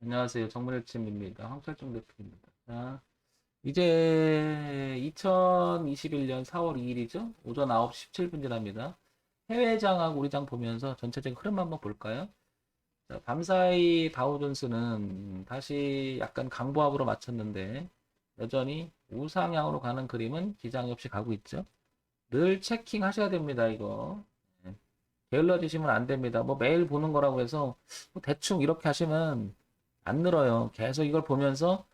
안녕하세요. 정문일침입니다. 황철중 대표입니다. 자, 이제 2021년 4월 2일이죠? 오전 9시 17분 지납니다. 해외장하고 우리장 보면서 전체적인 흐름 한번 볼까요? 자, 밤사이 다우존스는 다시 약간 강보합으로 맞췄는데 여전히 우상향으로 가는 그림은 기장이 없이 가고 있죠. 늘 체킹하셔야 됩니다, 이거. 예. 게을러지시면 안 됩니다. 뭐 매일 보는 거라고 해서 뭐 대충 이렇게 하시면 안 늘어요. 계속 이걸 보면서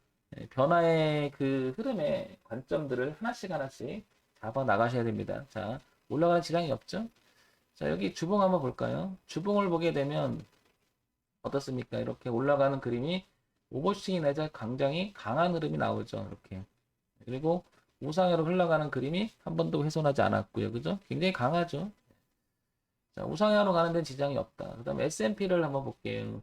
변화의 그 흐름의 관점들을 하나씩 하나씩 잡아 나가셔야 됩니다. 자, 올라가는 지장이 없죠? 자, 여기 주봉 한번 볼까요? 주봉을 보게 되면 어떻습니까? 이렇게 올라가는 그림이 오버슈팅이 내자 굉장히 강한 흐름이 나오죠. 이렇게. 그리고 우상향으로 흘러가는 그림이 한 번도 훼손하지 않았고요. 그죠? 굉장히 강하죠? 자, 우상향으로 가는 데는 지장이 없다. 그 다음에 S&P를 한번 볼게요.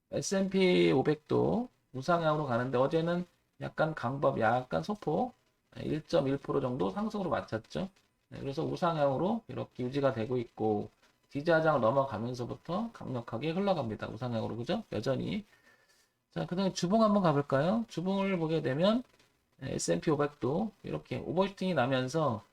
S&P 500도 우상향으로 가는데 어제는 약간 강법, 약간 소폭 1.1% 정도 상승으로 마쳤죠. 네, 그래서 우상향으로 이렇게 유지가 되고 있고 지지하장을 넘어가면서부터 강력하게 흘러갑니다. 우상향으로 그죠? 여전히. 자, 그다음에 주봉 한번 가볼까요? 주봉을 보게 되면 S&P 500도 이렇게 오버슈팅이 나면서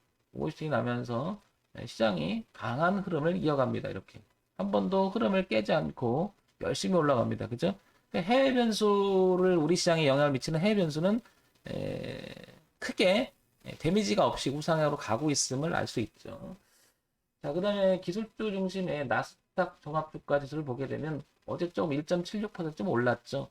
시장이 강한 흐름을 이어갑니다. 이렇게 한 번도 흐름을 깨지 않고 열심히 올라갑니다. 그죠? 그러니까 해외 변수를 우리 시장에 영향을 미치는 해외 변수는 크게 데미지가 없이 우상향으로 가고 있음을 알 수 있죠. 자, 그 다음에 기술주 중심의 나스닥 종합주가 지수를 보게 되면 어제 좀 1.76%좀 올랐죠.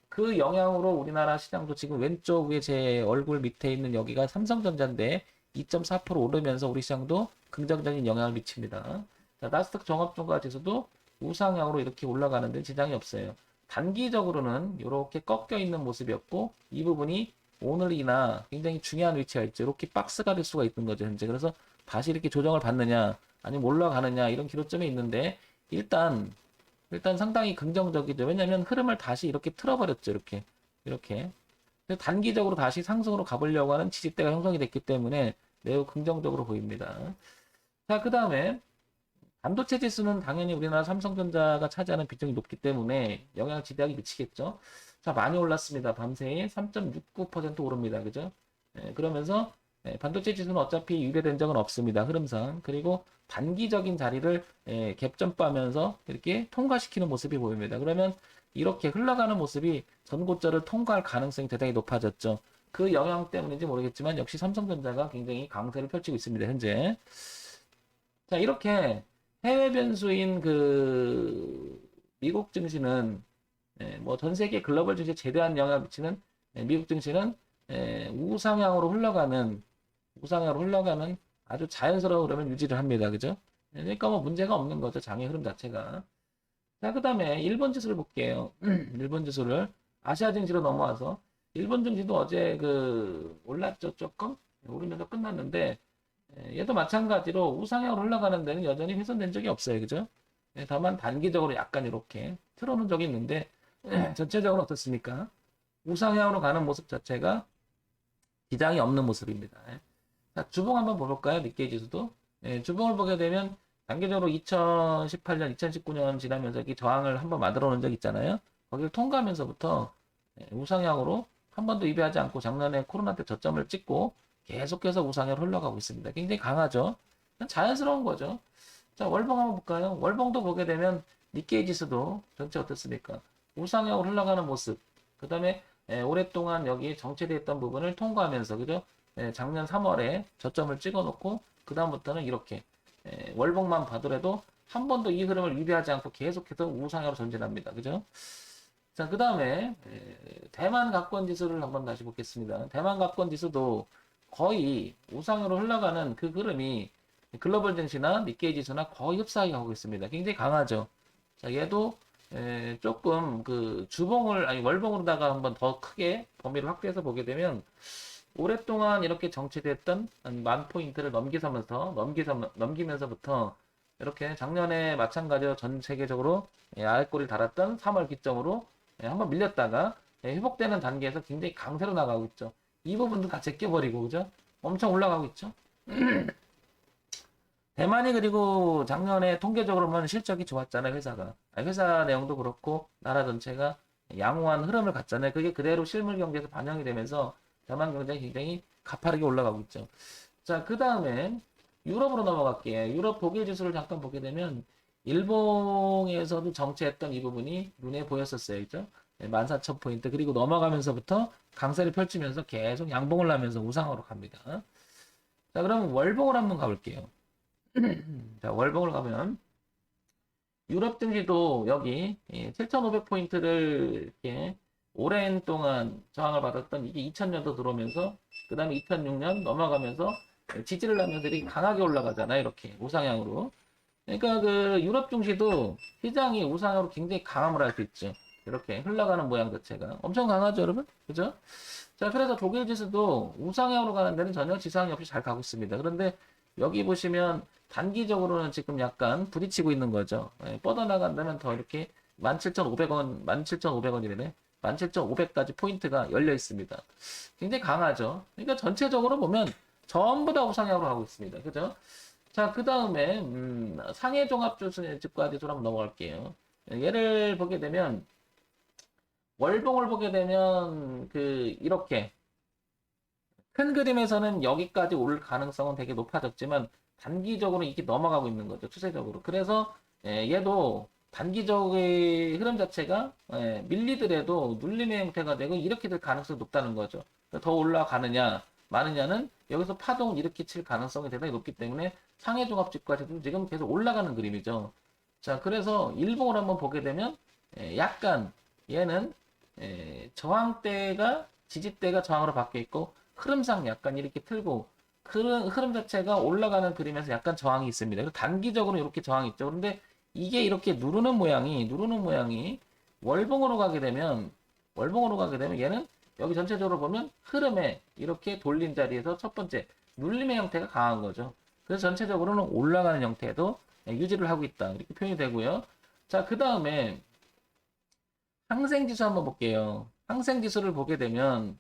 그 영향으로 우리나라 시장도 지금 왼쪽 위에 제 얼굴 밑에 있는 여기가 삼성전자인데 2.4% 오르면서 우리 시장도 긍정적인 영향을 미칩니다. 자, 나스닥 종합주가 지수도 우상향으로 이렇게 올라가는데 지장이 없어요. 단기적으로는 이렇게 꺾여 있는 모습이었고 이 부분이 오늘이나 굉장히 중요한 위치가 있죠. 이렇게 박스가 될 수가 있는 거죠, 현재. 그래서 다시 이렇게 조정을 받느냐, 아니면 올라가느냐, 이런 기로점이 있는데, 일단 상당히 긍정적이죠. 왜냐면 흐름을 다시 이렇게 틀어버렸죠, 이렇게. 그래서 단기적으로 다시 상승으로 가보려고 하는 지지대가 형성이 됐기 때문에 매우 긍정적으로 보입니다. 자, 그 다음에 반도체 지수는 당연히 우리나라 삼성전자가 차지하는 비중이 높기 때문에 영향을 지대하게 미치겠죠. 자, 많이 올랐습니다. 밤새 3.69% 오릅니다. 그죠? 그러면서 반도체 지수는 어차피 유례된 적은 없습니다. 흐름상. 그리고 단기적인 자리를 갭점빠면서 이렇게 통과시키는 모습이 보입니다. 그러면 이렇게 흘러가는 모습이 전고점을 통과할 가능성이 대단히 높아졌죠. 그 영향 때문인지 모르겠지만 역시 삼성전자가 굉장히 강세를 펼치고 있습니다. 현재. 자, 이렇게 해외 변수인 그 미국 증시는 뭐 전 세계 글로벌 증시에 제대한 영향을 미치는 미국 증시는 우상향으로 흘러가는 아주 자연스러운 흐름을 유지를 합니다. 그죠? 그러니까 뭐 문제가 없는 거죠. 장의 흐름 자체가. 자, 그 다음에 일본 지수를 볼게요. 일본 지수를 아시아 증시로 넘어와서 일본 증시도 어제 그 올랐죠. 조금 오르면서 끝났는데 얘도 마찬가지로 우상향으로 흘러가는 데는 여전히 훼손된 적이 없어요. 그죠? 다만 단기적으로 약간 이렇게 틀어놓은 적이 있는데 전체적으로 어떻습니까? 우상향으로 가는 모습 자체가 기장이 없는 모습입니다. 자, 주봉 한번 볼까요? 니케이 지수도. 주봉을 보게 되면 단기적으로 2018년, 2019년 지나면서 이 저항을 한번 만들어 놓은 적 있잖아요. 거기를 통과하면서부터 우상향으로 한 번도 위배하지 않고 작년에 코로나 때 저점을 찍고 계속해서 우상향으로 흘러가고 있습니다. 굉장히 강하죠. 자연스러운 거죠. 자, 월봉 한번 볼까요? 월봉도 보게 되면 니케이 지수도 전체 어떻습니까? 우상향으로 흘러가는 모습. 그 다음에 오랫동안 여기 정체되어 있던 부분을 통과하면서 그죠? 작년 3월에 저점을 찍어놓고 그 다음부터는 이렇게 월봉만 봐더라도 한 번도 이 흐름을 위배하지 않고 계속해서 우상향으로 전진합니다. 그죠? 자, 그 다음에 대만 가권 지수를 한번 다시 보겠습니다. 대만 가권 지수도 거의 우상으로 흘러가는 그 흐름이 글로벌 증시나 니케이 지수나 거의 흡사하게 가고 있습니다. 굉장히 강하죠. 자, 얘도 조금 그 주봉을 아니 월봉으로다가 한번 더 크게 범위를 확대해서 보게 되면 오랫동안 이렇게 정체됐던 만 포인트를 넘기면서부터 이렇게 작년에 마찬가지로 전 세계적으로 아랫골을 달았던 3월 기점으로 한번 밀렸다가 회복되는 단계에서 굉장히 강세로 나가고 있죠. 이 부분도 다 제껴버리고 그죠? 엄청 올라가고 있죠. 대만이 그리고 작년에 통계적으로 보면 실적이 좋았잖아요, 회사가. 회사 내용도 그렇고 나라 전체가 양호한 흐름을 갔잖아요. 그게 그대로 실물 경제에서 반영이 되면서 대만 경제가 굉장히 가파르게 올라가고 있죠. 자, 그 다음에 유럽으로 넘어갈게요. 유럽 독일 지수를 잠깐 보게 되면 일본에서도 정체했던 이 부분이 눈에 보였었어요. 그죠? 14,000포인트. 그리고 넘어가면서부터 강세를 펼치면서 계속 양봉을 하면서 우상으로 갑니다. 자, 그럼 월봉을 한번 가볼게요. 자, 월봉을 가면 유럽 증시도 여기 7,500포인트를 이렇게 오랜 동안 저항을 받았던 이게 2000년도 들어오면서 그 다음에 2006년 넘어가면서 지지를 하면서 이렇게 강하게 올라가잖아요. 이렇게 우상향으로. 그러니까 그 유럽 증시도 시장이 우상향으로 굉장히 강함을 할 수 있죠. 이렇게 흘러가는 모양 자체가 엄청 강하죠, 여러분? 그죠? 자, 그래서 독일 지수도 우상향으로 가는 데는 전혀 지장이 없이 잘 가고 있습니다. 그런데 여기 보시면 단기적으로는 지금 약간 부딪히고 있는 거죠. 뻗어나간다면 더 이렇게 17,500원, 17,500원이래네. 17,500까지 포인트가 열려 있습니다. 굉장히 강하죠. 그러니까 전체적으로 보면 전부 다 우상향으로 가고 있습니다. 그죠? 자, 그 다음에, 상해 종합주가지수로 한번 넘어갈게요. 얘를 보게 되면, 월봉을 보게 되면, 이렇게, 큰 그림에서는 여기까지 올 가능성은 되게 높아졌지만 단기적으로 이게 넘어가고 있는 거죠. 추세적으로. 그래서 얘도 단기적의 흐름 자체가 밀리더라도 눌림의 형태가 되고 이렇게 될 가능성이 높다는 거죠. 더 올라가느냐 마느냐는 여기서 파동을 이렇게 칠 가능성이 대단히 높기 때문에 상해 종합주가지도 지금 계속 올라가는 그림이죠. 자, 그래서 일봉을 한번 보게 되면 약간 얘는 저항대가 지지대가 저항으로 바뀌어 있고 흐름상 약간 이렇게 틀고 흐름 자체가 올라가는 그림에서 약간 저항이 있습니다. 그리고 단기적으로 이렇게 저항이 있죠. 그런데 이게 이렇게 누르는 모양이 월봉으로 가게 되면 얘는 여기 전체적으로 보면 흐름에 이렇게 돌린 자리에서 첫 번째 눌림의 형태가 강한 거죠. 그래서 전체적으로는 올라가는 형태도 유지를 하고 있다. 이렇게 표현이 되고요. 자, 그 다음에 항생지수 한번 볼게요. 항생지수를 보게 되면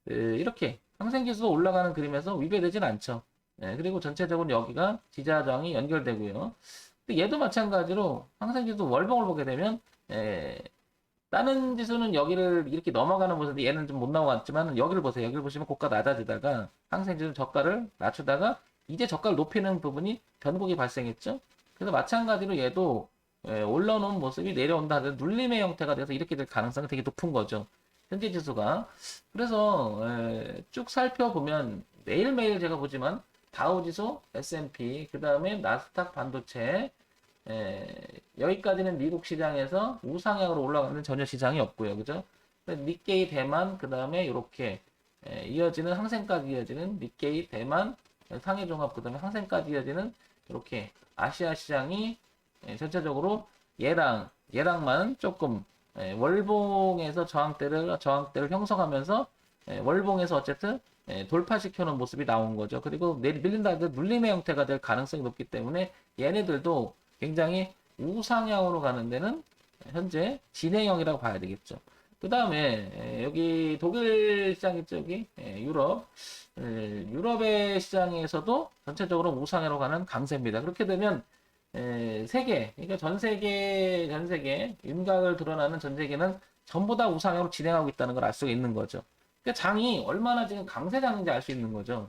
이렇게 항생지수 올라가는 그림에서 위배되진 않죠. 그리고 전체적으로 여기가 지지저항이 연결되고요. 근데 얘도 마찬가지로 항생지수 월봉을 보게 되면 다른 지수는 여기를 이렇게 넘어가는 모습인데 얘는 좀 못 넘어갔지만 여기를 보세요. 여기를 보시면 고가 낮아지다가 항생지수 저가를 낮추다가 이제 저가를 높이는 부분이 변곡이 발생했죠. 그래서 마찬가지로 얘도 올라오는 모습이 내려온다 하더라도 눌림의 형태가 돼서 이렇게 될 가능성이 되게 높은 거죠. 현재 지수가. 그래서 쭉 살펴보면 매일매일 제가 보지만 다우지수, S&P, 그 다음에 나스닥 반도체 여기까지는 미국 시장에서 우상향으로 올라가는 전혀 지장이 없고요. 그죠? 니케이 대만, 그 다음에 이렇게 이어지는 항생까지 이어지는 니케이 대만 상해종합, 그 다음에 항생까지 이어지는 이렇게 아시아 시장이 전체적으로 얘랑만 조금 월봉에서 저항대를 형성하면서 월봉에서 어쨌든 돌파시켜 놓은 모습이 나온 거죠. 그리고 밀린다 하더라도 눌림의 형태가 될 가능성이 높기 때문에 얘네들도 굉장히 우상향으로 가는 데는 현재 진행형이라고 봐야 되겠죠. 그 다음에 여기 독일 시장 이쪽이 유럽의 시장에서도 전체적으로 우상향으로 가는 강세입니다. 그렇게 되면 세계, 그러니까 전 세계 윤곽을 드러나는 전 세계는 전부 다 우상향으로 진행하고 있다는 걸 알 수가 있는 거죠. 그러니까 장이 얼마나 지금 강세장인지 알 수 있는 거죠.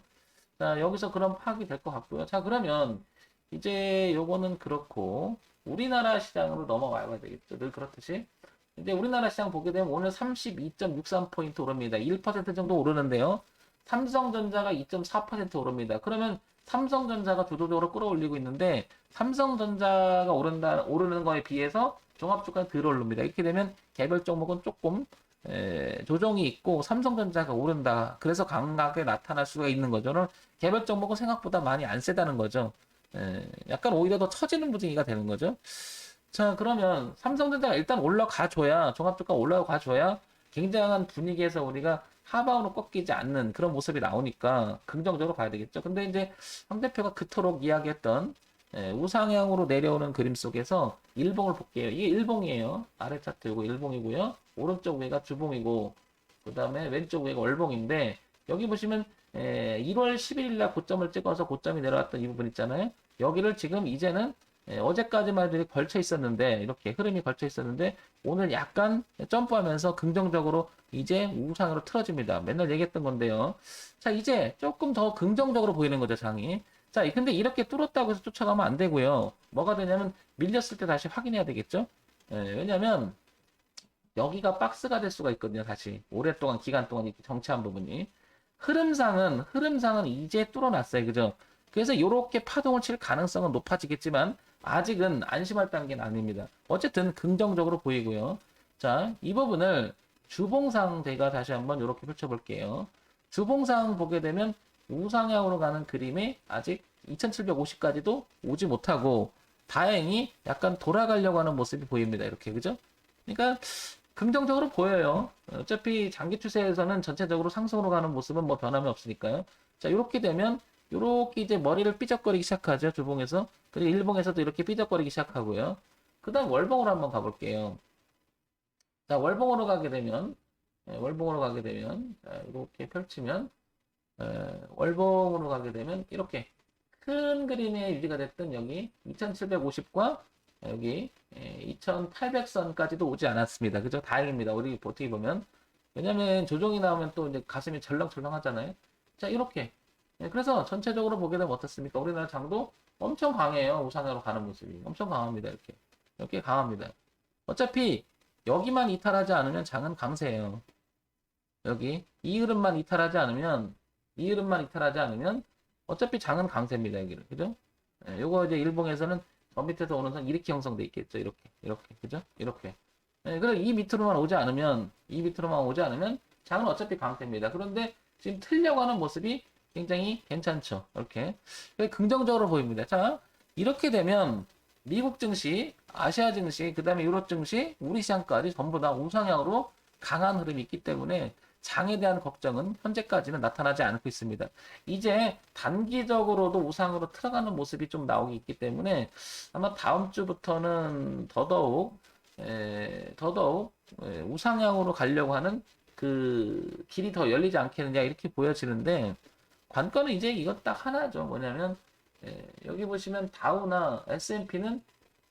자, 여기서 그런 파악이 될 것 같고요. 자, 그러면 이제 요거는 그렇고 우리나라 시장으로 넘어가야 되겠죠. 늘 그렇듯이. 이제 우리나라 시장 보게 되면 오늘 32.63포인트 오릅니다. 1% 정도 오르는데요. 삼성전자가 2.4% 오릅니다. 그러면 삼성전자가 주도적으로 끌어올리고 있는데 삼성전자가 오르는 거에 비해서 종합주가는 덜 오릅니다. 이렇게 되면 개별 종목은 조금 조정이 있고 삼성전자가 오른다. 그래서 강하게 나타날 수가 있는 거죠. 개별 종목은 생각보다 많이 안 세다는 거죠. 약간 오히려 더 처지는 분위기가 되는 거죠. 자, 그러면 삼성전자가 일단 올라가줘야, 종합주가 올라가줘야 굉장한 분위기에서 우리가 하방으로 꺾이지 않는 그런 모습이 나오니까 긍정적으로 봐야 되겠죠. 근데 이제 황 대표가 그토록 이야기했던 우상향으로 내려오는 그림 속에서 일봉을 볼게요. 이게 일봉이에요. 아래 차트 이거 일봉이고요. 오른쪽 위가 주봉이고 그 다음에 왼쪽 위가 월봉인데 여기 보시면 1월 11일 날 고점을 찍어서 고점이 내려왔던 이 부분 있잖아요. 여기를 지금 이제는 어제까지만 해도 걸쳐 있었는데, 이렇게 흐름이 걸쳐 있었는데, 오늘 약간 점프하면서 긍정적으로 이제 우상으로 틀어집니다. 맨날 얘기했던 건데요. 자, 이제 조금 더 긍정적으로 보이는 거죠, 장이. 자, 근데 이렇게 뚫었다고 해서 쫓아가면 안 되고요. 뭐가 되냐면, 밀렸을 때 다시 확인해야 되겠죠? 왜냐면, 여기가 박스가 될 수가 있거든요, 다시. 오랫동안, 기간 동안 이렇게 정체한 부분이. 흐름상은 이제 뚫어놨어요, 그죠? 그래서 이렇게 파동을 칠 가능성은 높아지겠지만, 아직은 안심할 단계는 아닙니다. 어쨌든 긍정적으로 보이고요. 자, 이 부분을 주봉상 제가 다시 한번 이렇게 펼쳐볼게요. 주봉상 보게 되면 우상향으로 가는 그림이 아직 2750까지도 오지 못하고, 다행히 약간 돌아가려고 하는 모습이 보입니다. 이렇게, 그죠? 그러니까 긍정적으로 보여요. 어차피 장기 추세에서는 전체적으로 상승으로 가는 모습은 뭐 변함이 없으니까요. 자, 이렇게 되면 이렇게 이제 머리를 삐적거리기 시작하죠. 주봉에서. 그리고 일봉에서도 이렇게 삐적거리기 시작하고요. 그다음 월봉으로 한번 가볼게요. 자, 월봉으로 가게 되면 자, 이렇게 펼치면 월봉으로 가게 되면 이렇게 큰 그림의 유지가 됐던 여기 2750과 여기 2800선까지도 오지 않았습니다. 그죠? 다행입니다. 우리 어떻게 보면. 왜냐면 조정이 나오면 또 이제 가슴이 절렁절렁 하잖아요. 자, 이렇게. 그래서 전체적으로 보게 되면 어떻습니까? 우리나라 장도 엄청 강해요. 우상으로 가는 모습이. 엄청 강합니다. 이렇게. 이렇게 강합니다. 어차피 여기만 이탈하지 않으면 장은 강세예요. 여기 이 흐름만 이탈하지 않으면 어차피 장은 강세입니다. 여기는 그죠? 요거 이제 일봉에서는 저 밑에서 오는 선 이렇게 형성돼 있겠죠. 이렇게 그죠? 이렇게. 그래 이 밑으로만 오지 않으면 장은 어차피 강세입니다. 그런데 지금 틀려고 하는 모습이 굉장히 괜찮죠. 이렇게 긍정적으로 보입니다. 자, 이렇게 되면 미국 증시, 아시아 증시, 그 다음에 유럽 증시, 우리 시장까지 전부 다 우상향으로 강한 흐름이 있기 때문에 장에 대한 걱정은 현재까지는 나타나지 않고 있습니다. 이제 단기적으로도 우상으로 틀어가는 모습이 좀 나오기 있기 때문에 아마 다음 주부터는 더더욱 우상향으로 가려고 하는 그 길이 더 열리지 않겠느냐 이렇게 보여지는데 관건은 이제 이것 딱 하나죠. 뭐냐면 여기 보시면 다우나 S&P는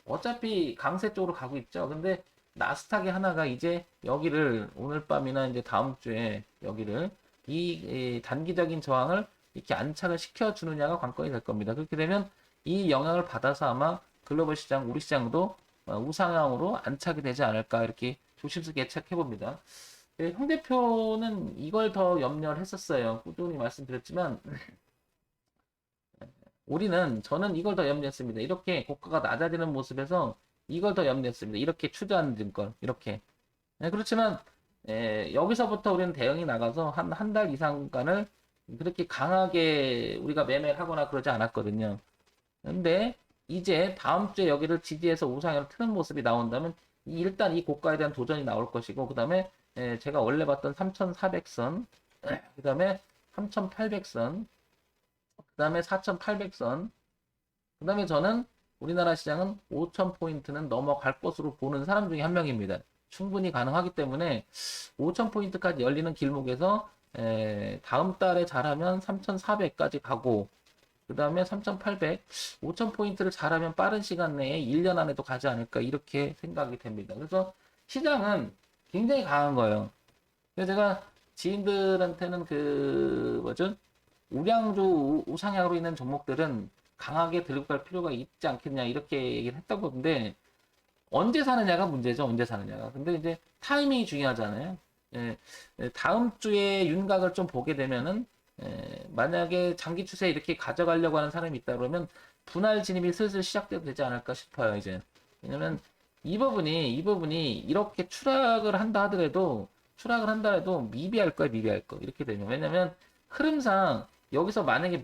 어차피 강세 쪽으로 가고 있죠. 근데 나스닥의 하나가 이제 여기를 오늘 밤이나 이제 다음 주에 여기를 이 단기적인 저항을 이렇게 안착을 시켜주느냐가 관건이 될 겁니다. 그렇게 되면 이 영향을 받아서 아마 글로벌 시장, 우리 시장도 우상향으로 안착이 되지 않을까 이렇게 조심스럽게 예측해 봅니다. 홍 대표는 이걸 더 염려를 했었어요. 꾸준히 말씀드렸지만 저는 이걸 더 염려했습니다. 이렇게 고가가 낮아지는 모습에서 이걸 더 염려했습니다. 이렇게 추저하는 증권, 이렇게. 그렇지만, 여기서부터 우리는 대응이 나가서 한 달 이상간을 그렇게 강하게 우리가 매매를 하거나 그러지 않았거든요. 근데 이제 다음 주에 여기를 지지해서 우상향을 트는 모습이 나온다면 일단 이 고가에 대한 도전이 나올 것이고, 그 다음에 제가 원래 봤던 3,400선, 그 다음에 3,800선, 그 다음에 4,800선, 그 다음에 저는 우리나라 시장은 5,000포인트는 넘어갈 것으로 보는 사람 중에 한 명입니다. 충분히 가능하기 때문에 5,000포인트까지 열리는 길목에서 다음 달에 잘하면 3,400까지 가고 그 다음에 3,800, 5,000포인트를 잘하면 빠른 시간 내에 1년 안에도 가지 않을까 이렇게 생각이 됩니다. 그래서 시장은 굉장히 강한 거예요. 그래서 제가 지인들한테는 우량주 우상향으로 있는 종목들은 강하게 들고 갈 필요가 있지 않겠냐 이렇게 얘기를 했던 건데 언제 사느냐가 문제죠. 언제 사느냐가. 근데 이제 타이밍이 중요하잖아요. 다음 주에 윤곽을 좀 보게 되면은 만약에 장기 추세 이렇게 가져가려고 하는 사람이 있다 그러면 분할 진입이 슬슬 시작돼도 되지 않을까 싶어요. 이제 왜냐면 이 부분이 이렇게 추락을 한다 하더라도 미비할 거야 미비할 거 이렇게 되면 왜냐면 흐름상 여기서 만약에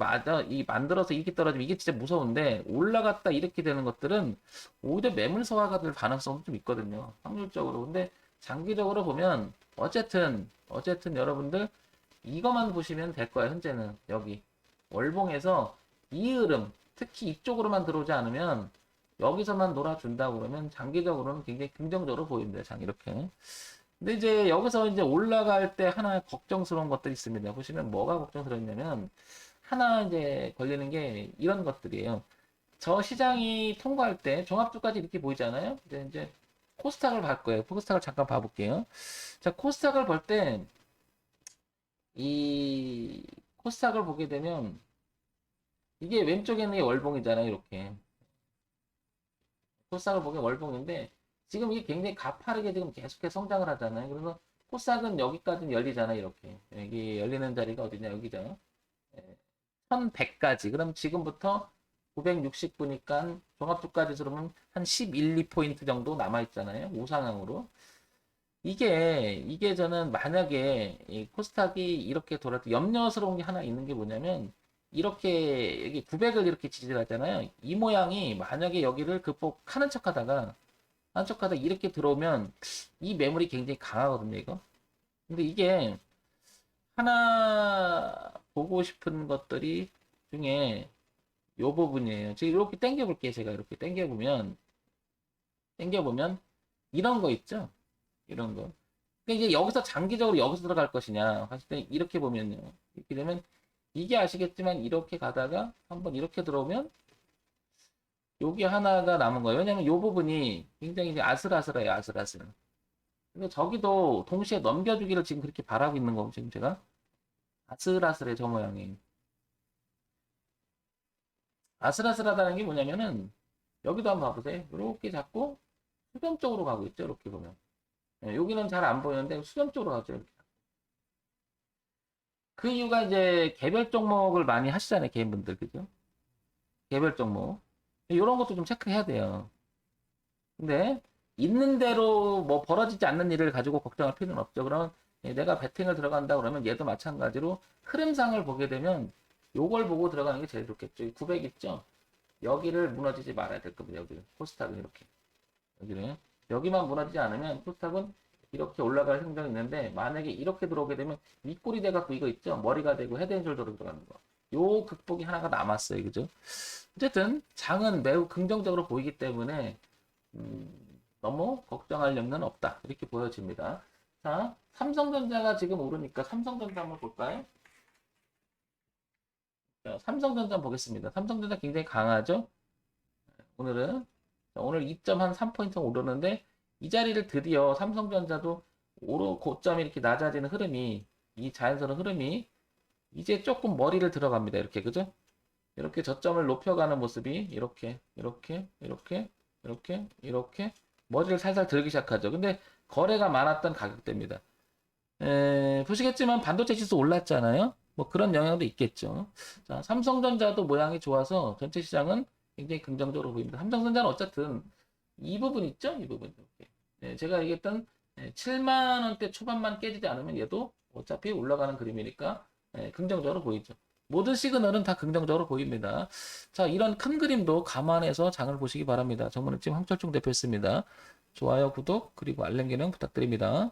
만들어서 이렇게 떨어지면 이게 진짜 무서운데 올라갔다 이렇게 되는 것들은 오히려 매물 소화가 될 가능성도 좀 있거든요. 확률적으로. 근데 장기적으로 보면 어쨌든 여러분들 이것만 보시면 될 거예요. 현재는 여기 월봉에서 이 흐름 특히 이쪽으로만 들어오지 않으면 여기서만 놀아준다 그러면 장기적으로는 굉장히 긍정적으로 보입니다. 장 이렇게. 근데 이제 여기서 이제 올라갈 때 하나 걱정스러운 것들이 있습니다. 보시면 뭐가 걱정스럽냐면 하나 이제 걸리는 게 이런 것들이에요. 저 시장이 통과할 때 종합주까지 이렇게 보이잖아요. 이제 코스닥을 볼 거예요. 코스닥을 잠깐 봐볼게요. 자, 코스닥을 볼 때 이 코스닥을 보게 되면 이게 왼쪽에 있는 게 월봉이잖아요. 이렇게 코스닥을 보게 월봉인데 지금 이게 굉장히 가파르게 지금 계속해서 성장을 하잖아요. 그래서 코스닥은 여기까지는 열리잖아요. 이렇게 여기 열리는 자리가 어디냐 여기죠. 1100까지. 그럼 지금부터 969니까 종합주가지수 그러면 한 11, 2포인트 정도 남아있잖아요. 우상향으로. 이게 저는 만약에 이 코스닥이 이렇게 돌아도 염려스러운 게 하나 있는 게 뭐냐면 이렇게 여기 900을 이렇게 지지를 하잖아요. 이 모양이 만약에 여기를 극복하는 척하다 이렇게 들어오면 이 매물이 굉장히 강하거든요, 이거. 근데 이게 하나 보고 싶은 것들이 중에 요 부분이에요. 제가 이렇게 당겨 볼게요. 제가 이렇게 당겨 보면 이런 거 있죠? 이런 거. 그러니까 이제 여기서 장기적으로 여기서 들어갈 것이냐 봤을 때 이렇게 보면요. 이렇게 되면 이게 아시겠지만 이렇게 가다가 한번 이렇게 들어오면 여기 하나가 남은 거예요. 왜냐면 이 부분이 굉장히 이제 아슬아슬해요. 아슬아슬. 근데 저기도 동시에 넘겨주기를 지금 그렇게 바라고 있는 거고 지금 제가 아슬아슬해 저 모양이. 아슬아슬하다는 게 뭐냐면은 여기도 한번 봐보세요. 이렇게 잡고 수렴 쪽으로 가고 있죠. 이렇게 보면. 예, 여기는 잘 안 보이는데 수렴 쪽으로 가죠. 이렇게. 그 이유가 이제 개별 종목을 많이 하시잖아요. 개인분들. 그죠? 개별 종목. 이런 것도 좀 체크해야 돼요. 근데 있는 대로 뭐 벌어지지 않는 일을 가지고 걱정할 필요는 없죠. 그러면 내가 배팅을 들어간다 그러면 얘도 마찬가지로 흐름상을 보게 되면 요걸 보고 들어가는 게 제일 좋겠죠. 900 있죠? 여기를 무너지지 말아야 될 겁니다. 여기를. 코스닥은 이렇게. 여기를. 여기만 무너지지 않으면 코스닥은 이렇게 올라갈 생각이 있는데 만약에 이렇게 들어오게 되면 윗골이 돼갖고 이거 있죠? 머리가 되고 헤드앤숄더로 들어가는 거. 요 극복이 하나가 남았어요. 그죠? 어쨌든 장은 매우 긍정적으로 보이기 때문에 너무 걱정할 염려는 없다. 이렇게 보여집니다. 자, 삼성전자가 지금 오르니까 삼성전자 한번 볼까요? 자, 삼성전자 한번 보겠습니다. 삼성전자 굉장히 강하죠? 오늘은. 자, 오늘 2.3포인트 오르는데 이 자리를 드디어 삼성전자도 고점이 이렇게 낮아지는 흐름이 이 자연스러운 흐름이 이제 조금 머리를 들어갑니다. 이렇게 그죠? 이렇게 저점을 높여가는 모습이 이렇게 머리를 살살 들기 시작하죠. 근데 거래가 많았던 가격대입니다. 보시겠지만 반도체 지수 올랐잖아요. 뭐 그런 영향도 있겠죠. 자, 삼성전자도 모양이 좋아서 전체 시장은 굉장히 긍정적으로 보입니다. 삼성전자는 어쨌든 이 부분 있죠? 이 부분 이렇게. 네, 제가 얘기했던 7만 원대 초반만 깨지지 않으면 얘도 어차피 올라가는 그림이니까 긍정적으로 보이죠. 모든 시그널은 다 긍정적으로 보입니다. 자, 이런 큰 그림도 감안해서 장을 보시기 바랍니다. 정문의팀 황철중 대표였습니다. 좋아요, 구독, 그리고 알림 기능 부탁드립니다.